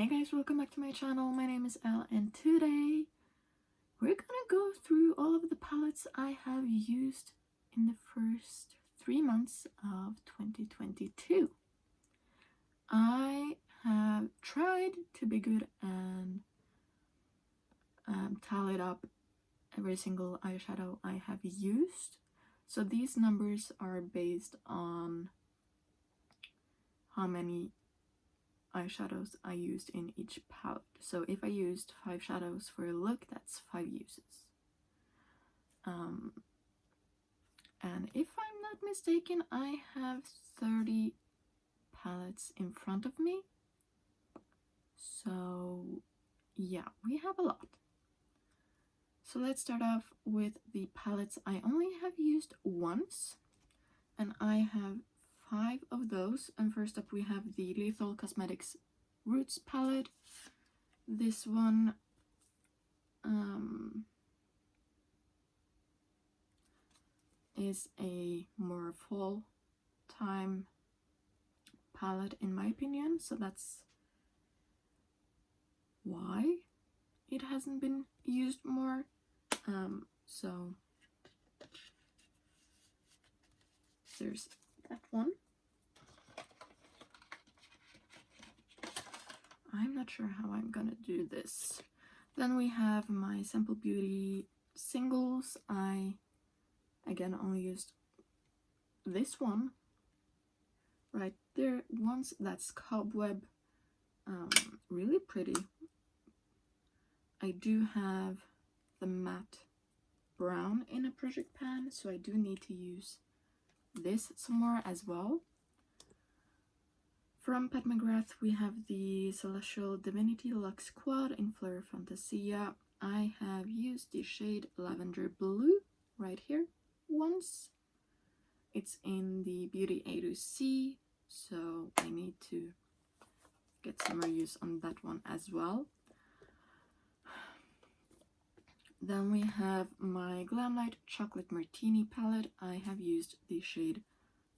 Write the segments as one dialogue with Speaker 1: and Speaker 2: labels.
Speaker 1: Hey guys, welcome back to my channel. My name is Elle and today we're gonna go through all of the palettes I have used in the first 3 months of 2022. I have tried to be good and tallied up every single eyeshadow I have used. So these numbers are based on how many eyeshadows I used in each palette. So if I used 5 shadows for a look, that's 5 uses. And if I'm not mistaken, I have 30 palettes in front of me. So yeah, we have a lot. So let's start off with the palettes I only have used once, and I have 5 of those. And first up we have the Lethal Cosmetics Roots palette. This one is a more fall time palette in my opinion, so that's why it hasn't been used more. So there's that one. I'm not sure how I'm gonna do this. Then we have my Simple Beauty singles. I again only used this one right there once. That's Cobweb. Really pretty. I do have the matte brown in a project pan, so I do need to use this somewhere as well. From Pat McGrath we have the Celestial Divinity Luxe Quad in Fleur Fantasia. I have used the shade Lavender Blue right here once. It's in the Beauty A to C, so I need to get some more use on that one as well. Then we have my Glamlight Chocolate Martini palette. I have used the shade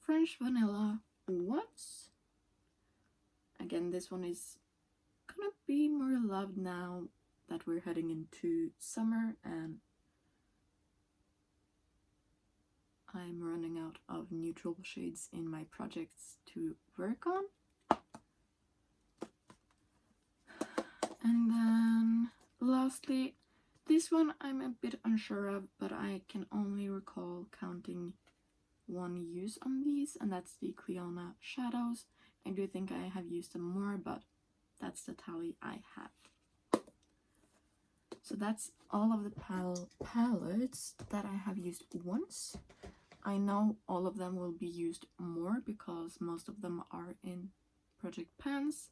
Speaker 1: French Vanilla once. Again, this one is gonna be more loved now that we're heading into summer and I'm running out of neutral shades in my projects to work on. And then lastly, this one I'm a bit unsure of, but I can only recall counting one use on these, and that's the Cleona Shadows. I do think I have used them more, but that's the tally I have. So that's all of the palettes that I have used once. I know all of them will be used more because most of them are in project pans.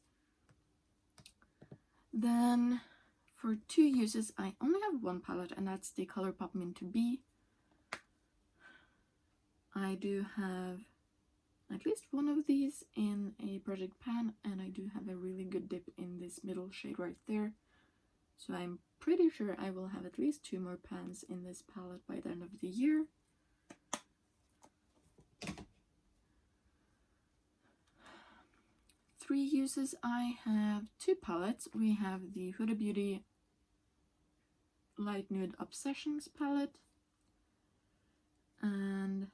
Speaker 1: Then for 2 uses I only have one palette, and that's the Colourpop Mint B. I do have at least one of these in a project pan, and I do have a really good dip in this middle shade right there. So I'm pretty sure I will have at least 2 more pans in this palette by the end of the year. Three uses, I have 2 palettes. We have the Huda Beauty Light Nude Obsessions palette, and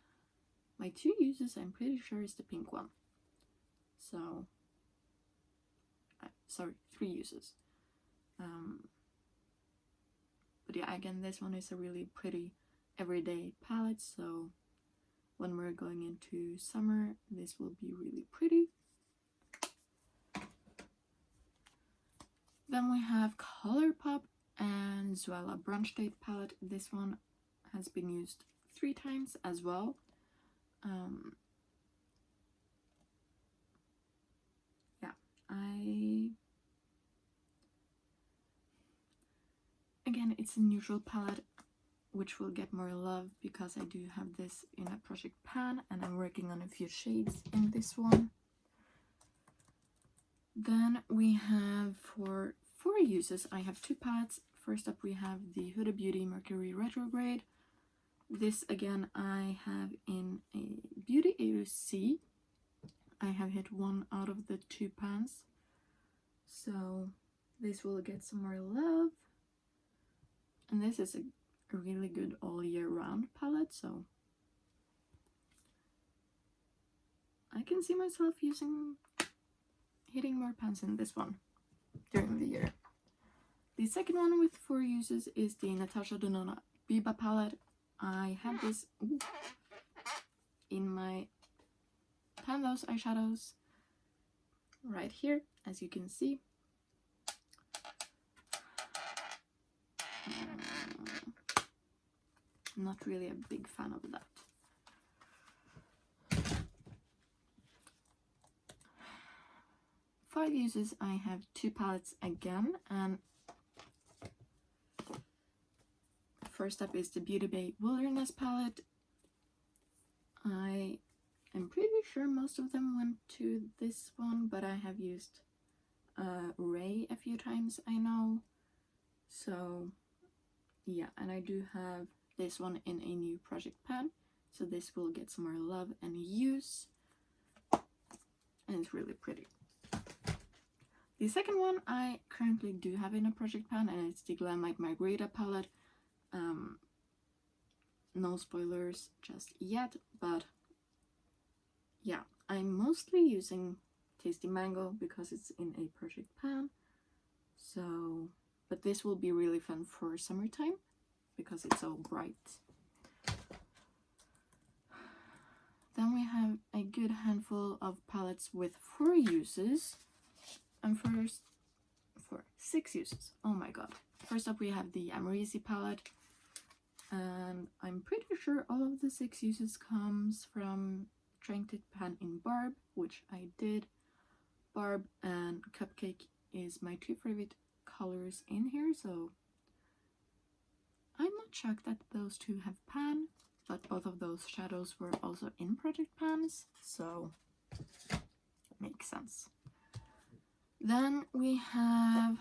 Speaker 1: my 2 uses I'm pretty sure is the pink one. So sorry, 3 uses. But yeah, again, this one is a really pretty everyday palette, so when we're going into summer this will be really pretty. Then we have Colourpop and Zoella Brunch Date palette. This one has been used 3 times as well. Yeah, again, it's a neutral palette, which will get more love because I do have this in a project pan and I'm working on a few shades in this one. Then we have, for 4 uses, I have 2 palettes. First up we have the Huda Beauty Mercury Retrograde. This again I have in a Beauty A to C. I have hit 1 out of the 2 pans, so this will get some more love. And this is a really good all year round palette, so I can see myself hitting more pans in this one during the year. The second one with 4 uses is the Natasha Denona Biba palette. I have this in my pan those eyeshadows right here, as you can see. I'm not really a big fan of that. Five uses, I have 2 palettes again, and first up is the Beauty Bay Wilderness palette. I am pretty sure most of them went to this one, but I have used Ray a few times, I know. So yeah, and I do have this one in a new project pan, so this will get some more love and use, and it's really pretty. The second one I currently do have in a project pan, and it's the Glamlight Margarita palette. No spoilers just yet, but yeah, I'm mostly using Tasty Mango because it's in a project pan. So, but this will be really fun for summertime because it's so bright. Then we have a good handful of palettes with 4 uses. And first, for 6 uses. Oh my god. First up we have the Amerisi Palette. And I'm pretty sure all of the 6 uses comes from trying to pan in Barb, which I did. Barb and Cupcake is my 2 favorite colors in here, so I'm not shocked that those 2 have pan, but both of those shadows were also in project pans, so it makes sense. Then we have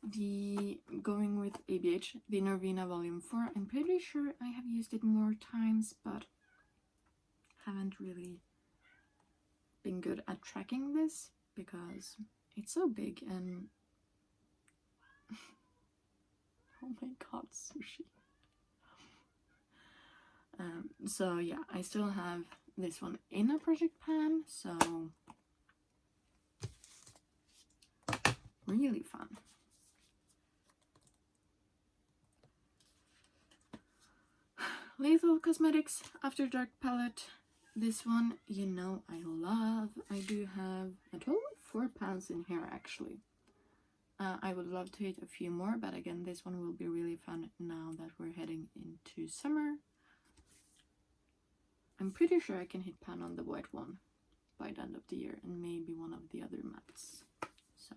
Speaker 1: the going with ABH, the Nervina Volume 4. I'm pretty sure I have used it more times, but haven't really been good at tracking this because it's so big and oh my god, sushi. So yeah, I still have this one in a project pan, so really fun. Lethal Cosmetics After Dark palette. This one, you know, I love. I do have a total of 4 pans in here actually. I would love to hit a few more, but again, this one will be really fun now that we're heading into summer. I'm pretty sure I can hit pan on the white one by the end of the year, and maybe one of the other mattes. So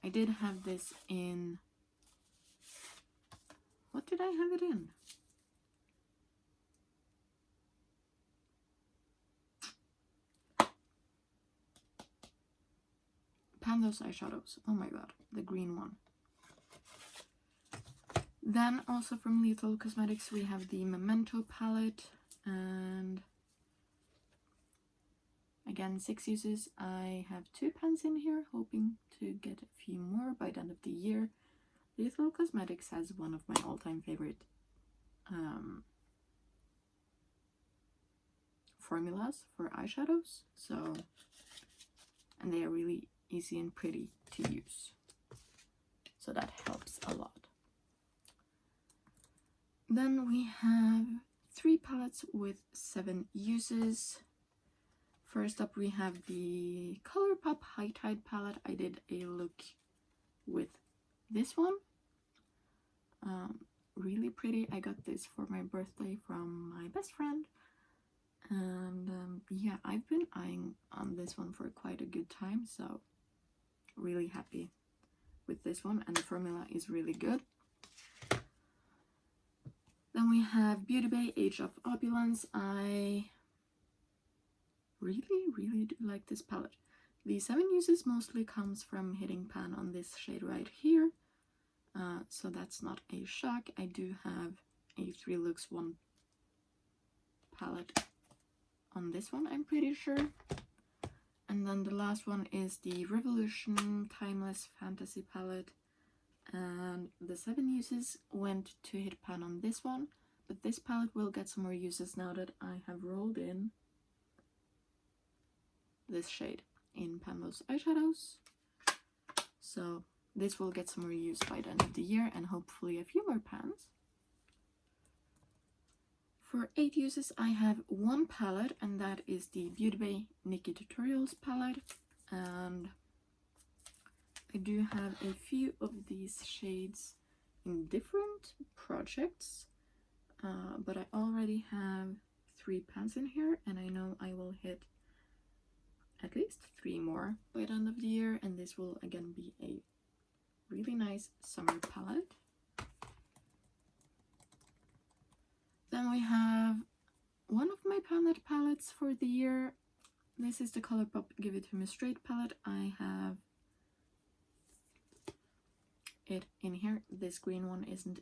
Speaker 1: I did have this in, what did I have it in? Pan those eyeshadows. Oh my god, the green one. Then also from Lethal Cosmetics we have the Memento palette, and again 6 uses. I have 2 pans in here, hoping to get a few more by the end of the year. Lethal Cosmetics has one of my all-time favorite formulas for eyeshadows, so, and they are really easy and pretty to use, so that helps a lot. Then we have 3 palettes with 7 uses. First up we have the Colourpop High Tide palette. I did a look with this one. Really pretty. I got this for my birthday from my best friend, and yeah, I've been eyeing on this one for quite a good time, so really happy with this one, and the formula is really good. Then we have Beauty Bay Age of Opulence. I really do like this palette. The 7 uses mostly comes from hitting pan on this shade right here, so that's not a shock. I do have a 3 looks 1 palette on this one, I'm pretty sure. And then the last one is the Revolution Timeless Fantasy Palette. And the 7 uses went to hit pan on this one. But this palette will get some more uses now that I have rolled in this shade in Pamela's eyeshadows. So this will get some more use by the end of the year and hopefully a few more pans. For 8 uses I have one palette, and that is the Beauty Bay Nikkietutorials palette. And I do have a few of these shades in different projects, but I already have 3 pans in here, and I know I will hit at least 3 more by the end of the year, and this will again be a really nice summer palette. Then we have one of my palette palettes for the year. This is the Colourpop Give It To Me Straight palette. I have it in here. This green one isn't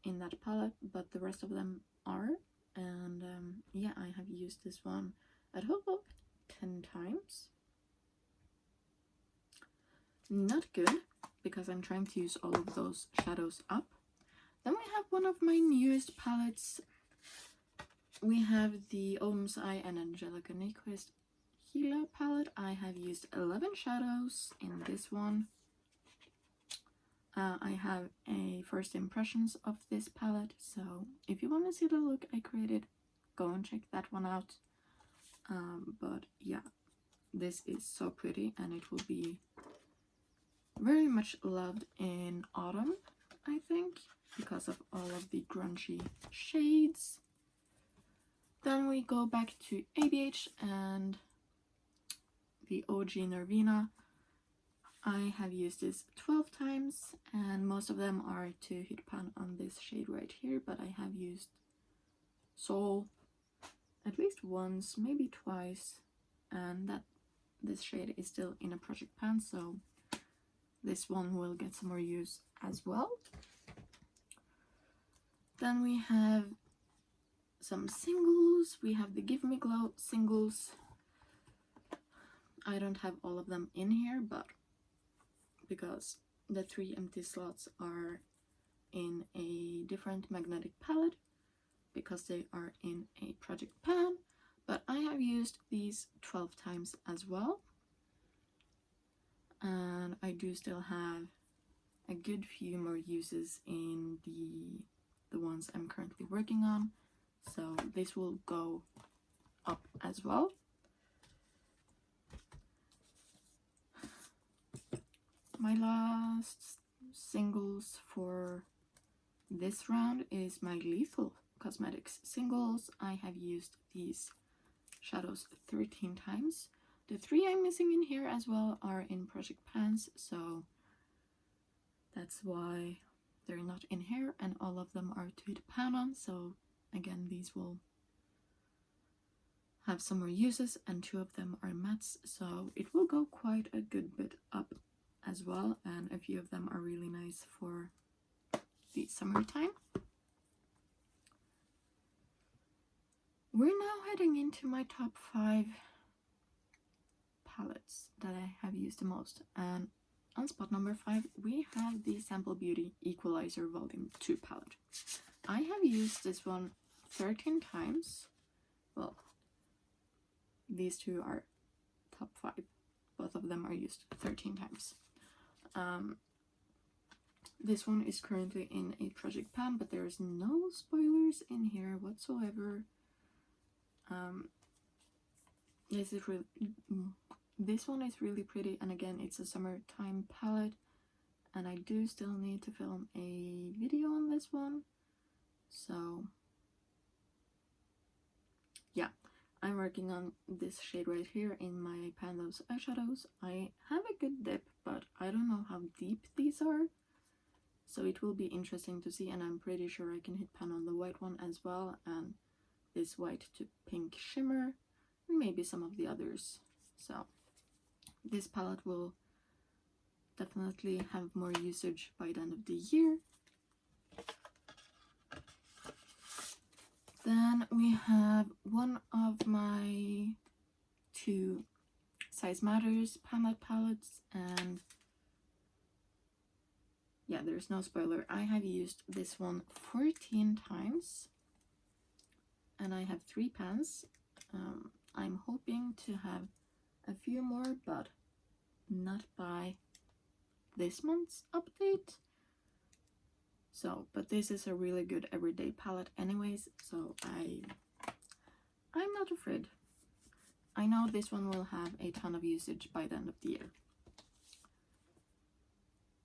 Speaker 1: in that palette, but the rest of them are. And yeah, I have used this one a total of 10 times. Not good, because I'm trying to use all of those shadows up. Then we have one of my newest palettes. We have the Om's Eye and Angelica Nyquist Gila palette. I have used 11 shadows in this one. I have a first impressions of this palette, so if you want to see the look I created, go and check that one out. But yeah, this is so pretty, and it will be very much loved in autumn, I think, because of all of the grungy shades. Then we go back to ABH and the OG Nervina. I have used this 12 times, and most of them are to hit pan on this shade right here, but I have used Soul at least once, maybe twice, and that this shade is still in a project pan, so this one will get some more use as well. Then we have some singles. We have the Give Me Glow singles. I don't have all of them in here, but because the 3 empty slots are in a different magnetic palette, because they are in a project pan, but I have used these 12 times as well, and I do still have a good few more uses in the ones I'm currently working on, so this will go up as well. My last singles for this round is my Lethal Cosmetics singles. I have used these shadows 13 times. The 3 I'm missing in here as well are in project pans, so that's why they're not in here, and all of them are to hit pan on, so again these will have some more uses, and 2 of them are mattes, so it will go quite a good bit up as well, and a few of them are really nice for the summertime. We're now heading into my top 5 palettes that I have used the most, and on spot number 5 we have the Sample Beauty Equalizer Volume 2 palette. I have used this one 13 times. Well, these 2 are top 5. Both of them are used 13 times. This one is currently in a project pan, but there is no spoilers in here whatsoever. This one is really pretty, and again it's a summertime palette, and I do still need to film a video on this one, so yeah, I'm working on this shade right here in my Pandos eyeshadows. I have a good dip, but I don't know how deep these are, so it will be interesting to see, and I'm pretty sure I can hit pan on the white one as well, and this white to pink shimmer, and maybe some of the others. So this palette will definitely have more usage by the end of the year. Then we have one of my 2 Size Matters palettes, and yeah, there's no spoiler. I have used this one 14 times, and I have 3 pans. I'm hoping to have a few more, but not by this month's update. So, but this is a really good everyday palette anyways, so I'm not afraid. I know this one will have a ton of usage by the end of the year.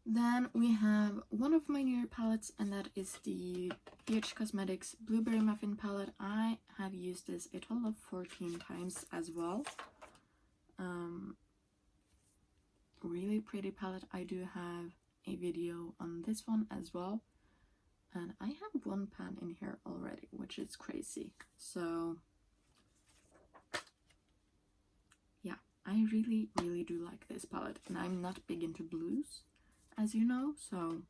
Speaker 1: Then we have one of my newer palettes, and that is the BH Cosmetics Blueberry Muffin palette. I have used this a total of 14 times as well. Really pretty palette. I do have a video on this one as well. And I have 1 pan in here already, which is crazy. So yeah, I really do like this palette. And I'm not big into blues, as you know, so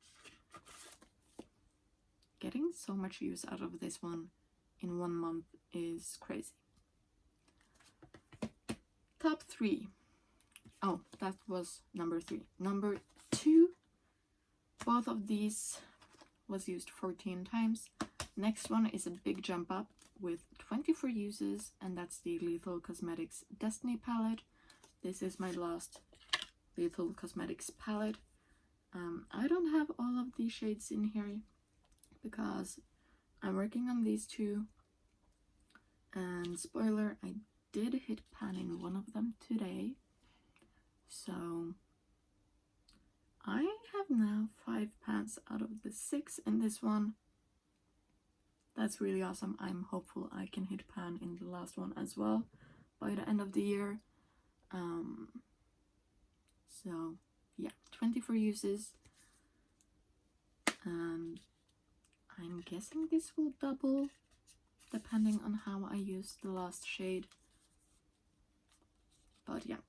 Speaker 1: getting so much use out of this one in 1 month is crazy. Top 3. Oh, that was number 3. Number 2, both of these was used 14 times. Next one is a big jump up with 24 uses, and that's the Lethal Cosmetics Destiny palette. This is my last Lethal Cosmetics palette. I don't have all of these shades in here because I'm working on these 2, and spoiler, I did hit pan in one of them today. So I have now 5 pans out of the 6 in this one. That's really awesome. I'm hopeful I can hit pan in the last one as well by the end of the year. So yeah, 24 uses, and I'm guessing this will double depending on how I use the last shade. But yeah,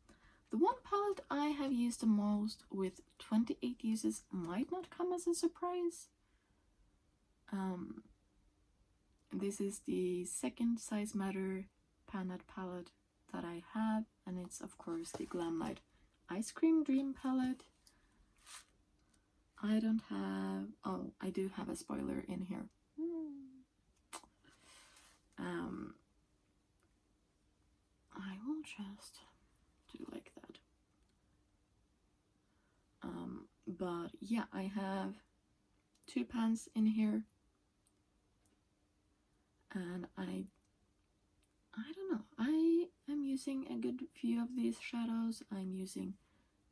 Speaker 1: the one palette I have used the most with 28 uses might not come as a surprise. This is the second Size Matter Panette palette that I have, and it's of course the Glam Light Ice Cream Dream palette. I don't have, oh, I do have a spoiler in here. I will just do like that. But yeah, I have 2 pans in here, and I don't know, I am using a good few of these shadows. I'm using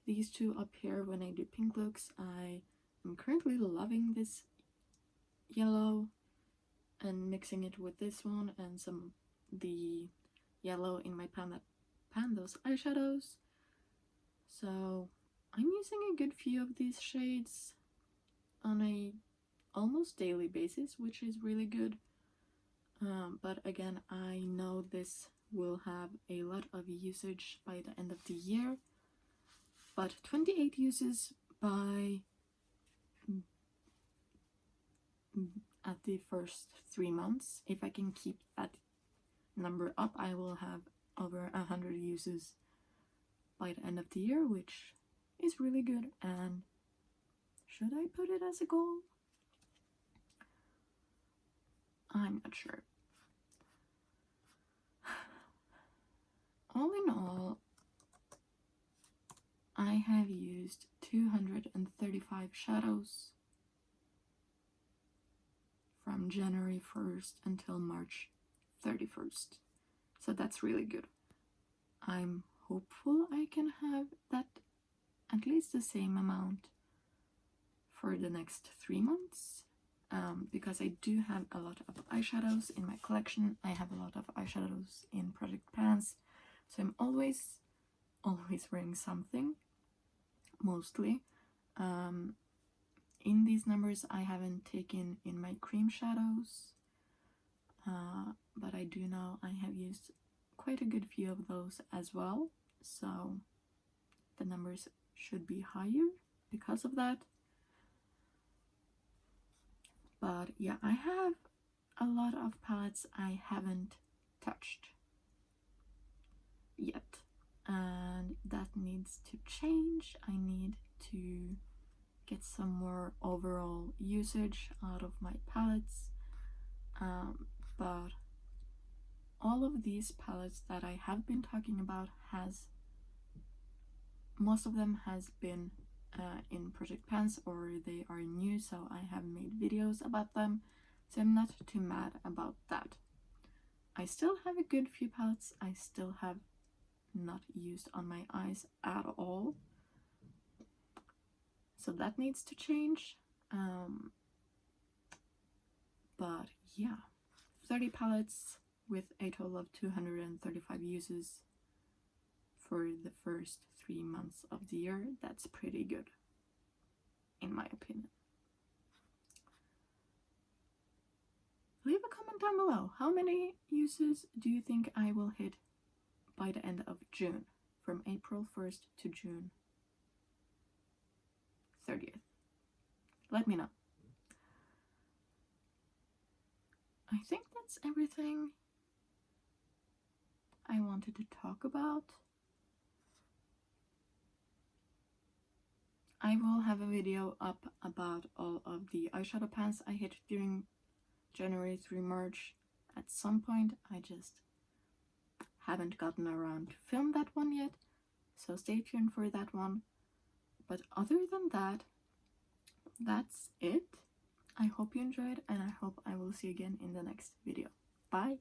Speaker 1: these 2 up here when I do pink looks. I am currently loving this yellow and mixing it with this one and the yellow in my pan that pan those eyeshadows. So I'm using a good few of these shades on a almost daily basis, which is really good. But again, I know this will have a lot of usage by the end of the year. But 28 uses by at the first 3 months. If I can keep that number up, I will have over 100 uses by the end of the year, which is really good. And should I put it as a goal? I'm not sure. All in all, I have used 235 shadows from January 1st until March 31st. So that's really good. I'm hopeful I can have that at least the same amount for the next 3 months. Because I do have a lot of eyeshadows in my collection. I have a lot of eyeshadows in project pans. So I'm always wearing something, mostly. In these numbers, I haven't taken in my cream shadows, but I do know I have used quite a good few of those as well. So the numbers should be higher because of that. But yeah, I have a lot of palettes I haven't touched yet. and that needs to change. I need to get some more overall usage out of my palettes, but all of these palettes that I have been talking about most of them has been in project pans, or they are new, so I have made videos about them, so I'm not too mad about that. I still have a good few palettes I still have not used on my eyes at all, so that needs to change. But yeah, 30 palettes with a total of 235 uses for the first 3 months of the year. That's pretty good, in my opinion. Leave a comment down below. How many uses do you think I will hit by the end of June, from April 1st to June 30th? Let me know. I think that's everything I wanted to talk about. I will have a video up about all of the eyeshadow pans I hit during January through March at some point. I just haven't gotten around to film that one yet, so stay tuned for that one. But other than that, that's it. I hope you enjoyed, and I hope I will see you again in the next video. Bye!